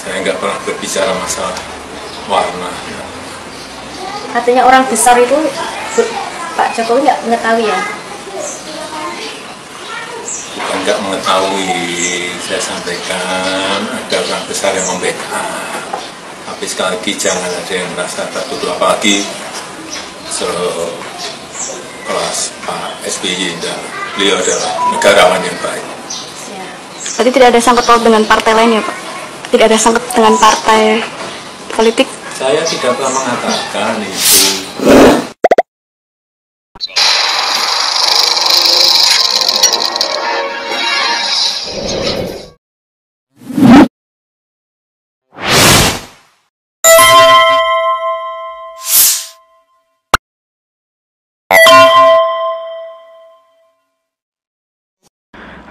Saya nggak pernah berbicara masalah warna. Artinya orang besar itu Pak Jokowi nggak mengetahui ya? Bukan nggak mengetahui, saya sampaikan ada orang besar yang membackup. Tapi sekali lagi jangan ada yang merasa tertuduh, apalagi sekelas Pak SBY. Beliau adalah negarawan yang baik. Ya. Berarti tidak ada sangkut paut dengan partai lain ya Pak? Tidak ada sangkut dengan partai politik? Saya tidak pernah mengatakan itu.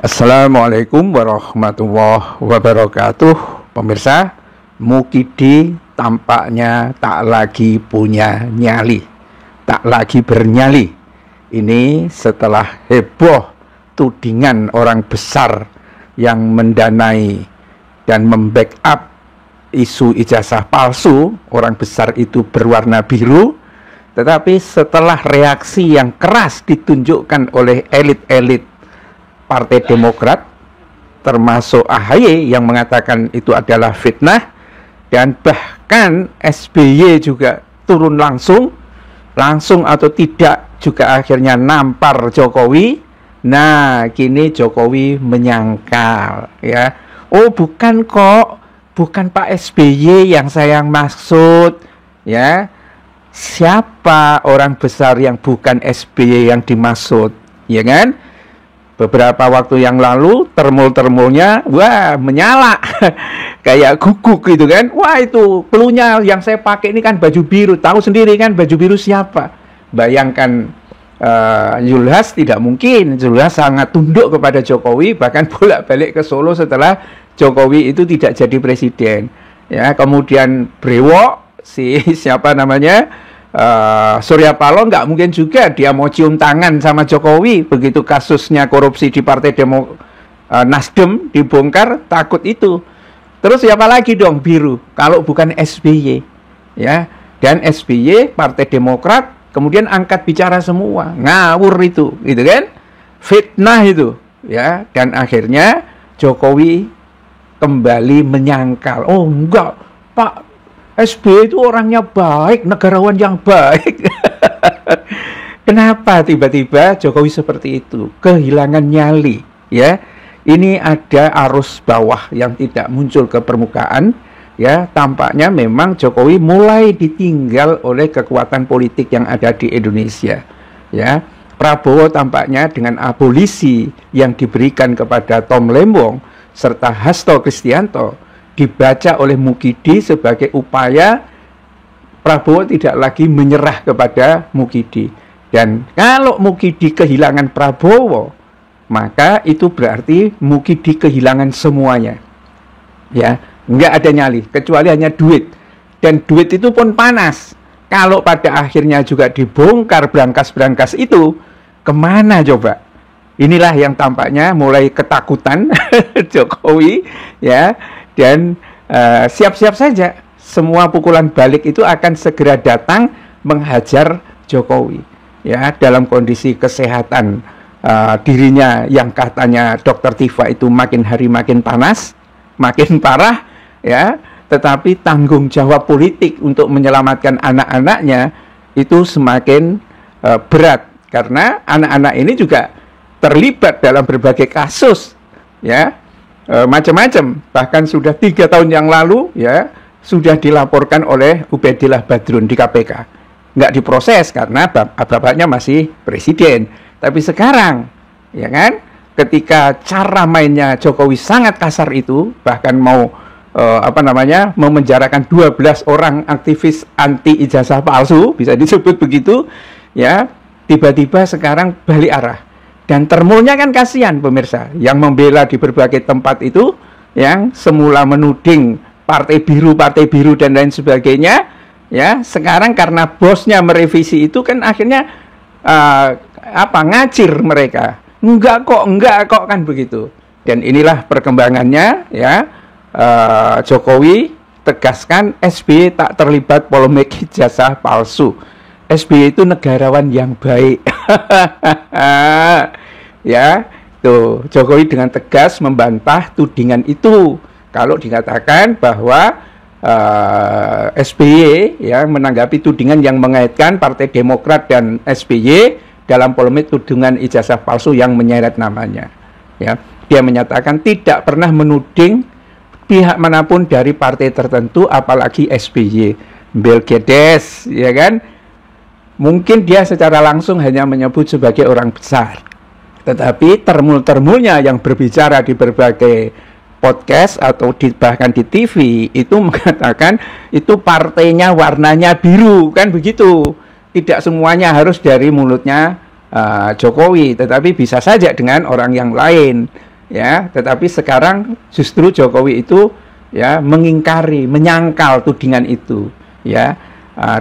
Assalamualaikum warahmatullahi wabarakatuh. Pemirsa, Mukidi tampaknya tak lagi punya nyali, tak lagi bernyali. Ini setelah heboh tudingan orang besar yang mendanai dan membackup isu ijazah palsu. Orang besar itu berwarna biru. Tetapi setelah reaksi yang keras ditunjukkan oleh elit-elit Partai Demokrat, termasuk AHY yang mengatakan itu adalah fitnah, dan bahkan SBY juga turun langsung atau tidak juga akhirnya nampar Jokowi. Nah, kini Jokowi menyangkal ya. Oh, bukan kok, bukan Pak SBY yang saya maksud ya. Siapa orang besar yang bukan SBY yang dimaksud, ya kan? Beberapa waktu yang lalu termul-termulnya wah menyala kayak guguk gitu kan. Wah, itu pelunya yang saya pakai ini kan baju biru. Tahu sendiri kan baju biru siapa? Bayangkan, Zulhas tidak mungkin. Zulhas sangat tunduk kepada Jokowi, bahkan bolak-balik ke Solo setelah Jokowi itu tidak jadi presiden ya. Kemudian Brewok, si siapa namanya, Surya Paloh, nggak mungkin juga dia mau cium tangan sama Jokowi begitu kasusnya korupsi di Partai Nasdem dibongkar, takut itu. Terus siapa lagi dong biru kalau bukan SBY ya. Dan SBY Partai Demokrat kemudian angkat bicara semua, ngawur itu gitu kan, fitnah itu ya. Dan akhirnya Jokowi kembali menyangkal, oh enggak Pak, SBY itu orangnya baik, negarawan yang baik. Kenapa tiba-tiba Jokowi seperti itu? Kehilangan nyali ya. Ini ada arus bawah yang tidak muncul ke permukaan ya. Tampaknya memang Jokowi mulai ditinggal oleh kekuatan politik yang ada di Indonesia ya. Prabowo tampaknya dengan abolisi yang diberikan kepada Tom Lembong serta Hasto Kristianto dibaca oleh Mukidi sebagai upaya Prabowo tidak lagi menyerah kepada Mukidi. Dan kalau Mukidi kehilangan Prabowo, maka itu berarti Mukidi kehilangan semuanya ya. Nggak ada nyali kecuali hanya duit, dan duit itu pun panas. Kalau pada akhirnya juga dibongkar brankas-brankas itu, kemana coba? Inilah yang tampaknya mulai ketakutan Jokowi ya. Dan siap-siap saja semua pukulan balik itu akan segera datang menghajar Jokowi ya. Dalam kondisi kesehatan dirinya yang katanya Dokter Tifa itu makin hari makin panas, makin parah ya, tetapi tanggung jawab politik untuk menyelamatkan anak-anaknya itu semakin berat, karena anak-anak ini juga terlibat dalam berbagai kasus ya. Macam-macam, bahkan sudah 3 tahun yang lalu ya sudah dilaporkan oleh Ubaidillah Badrun di KPK, nggak diproses karena bapaknya masih presiden. Tapi sekarang ya kan, ketika cara mainnya Jokowi sangat kasar itu, bahkan mau memenjarakan 12 orang aktivis anti ijazah palsu, bisa disebut begitu ya, tiba-tiba sekarang balik arah. Dan termulnya kan kasihan pemirsa yang membela di berbagai tempat itu, yang semula menuding partai biru dan lain sebagainya ya, sekarang karena bosnya merevisi itu kan akhirnya ngacir mereka. Enggak kok kan begitu. Dan inilah perkembangannya ya. Jokowi tegaskan SBY tak terlibat polemik ijazah palsu. SBY itu negarawan yang baik. Ya, tuh Jokowi dengan tegas membantah tudingan itu. Kalau dikatakan bahwa SBY ya menanggapi tudingan yang mengaitkan Partai Demokrat dan SBY dalam polemik tudingan ijazah palsu yang menyeret namanya. Ya, dia menyatakan tidak pernah menuding pihak manapun dari partai tertentu, apalagi SBY. Belgedes, ya kan? Mungkin dia secara langsung hanya menyebut sebagai orang besar. Tetapi termul-termulnya yang berbicara di berbagai podcast atau bahkan di TV itu mengatakan itu partainya warnanya biru, kan begitu. Tidak semuanya harus dari mulutnya Jokowi, tetapi bisa saja dengan orang yang lain. Ya, tetapi sekarang justru Jokowi itu ya mengingkari, menyangkal tudingan itu. Ya,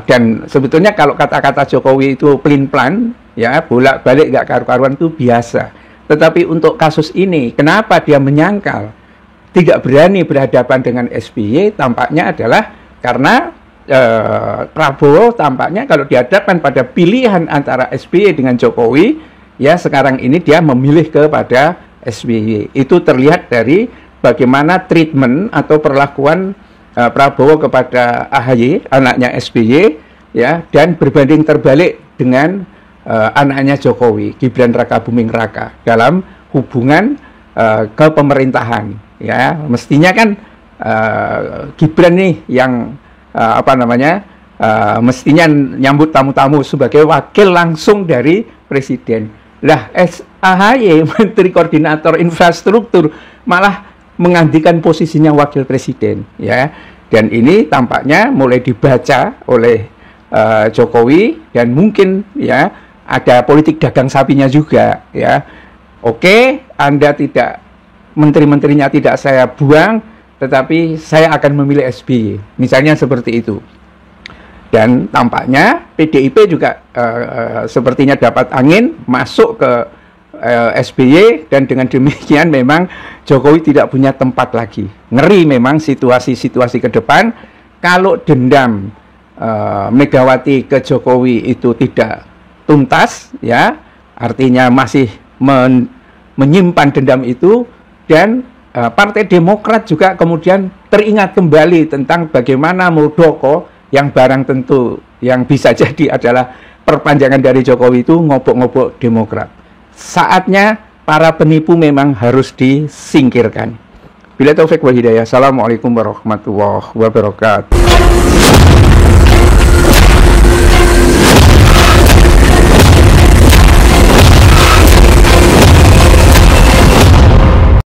dan sebetulnya kalau kata-kata Jokowi itu pelin-pelan, ya bolak-balik nggak karu-karuan itu biasa. Tetapi untuk kasus ini, kenapa dia menyangkal, tidak berani berhadapan dengan SBY, tampaknya adalah karena Prabowo tampaknya kalau dihadapkan pada pilihan antara SBY dengan Jokowi, ya sekarang ini dia memilih kepada SBY. Itu terlihat dari bagaimana treatment atau perlakuan Prabowo kepada AHY, anaknya SBY, ya, dan berbanding terbalik dengan anaknya Jokowi, Gibran Rakabuming Raka, dalam hubungan kepemerintahan. Ya, mestinya kan Gibran nih yang mestinya nyambut tamu-tamu sebagai wakil langsung dari presiden. Lah, AHY, Menteri Koordinator Infrastruktur, malah menggantikan posisinya wakil presiden, ya. Dan ini tampaknya mulai dibaca oleh Jokowi, dan mungkin ya ada politik dagang sapinya juga, ya. Oke, Anda tidak, menteri-menterinya tidak saya buang, tetapi saya akan memilih SBY, misalnya seperti itu. Dan tampaknya PDIP juga sepertinya dapat angin masuk ke SBY, dan dengan demikian memang Jokowi tidak punya tempat lagi. Ngeri memang situasi-situasi ke depan kalau dendam Megawati ke Jokowi itu tidak tuntas, ya artinya masih menyimpan dendam itu, dan Partai Demokrat juga kemudian teringat kembali tentang bagaimana Muldoko yang barang tentu yang bisa jadi adalah perpanjangan dari Jokowi itu ngobok-ngobok Demokrat. Saatnya para penipu memang harus disingkirkan. Bila taufik wal hidayah. Assalamualaikum warahmatullahi wabarakatuh.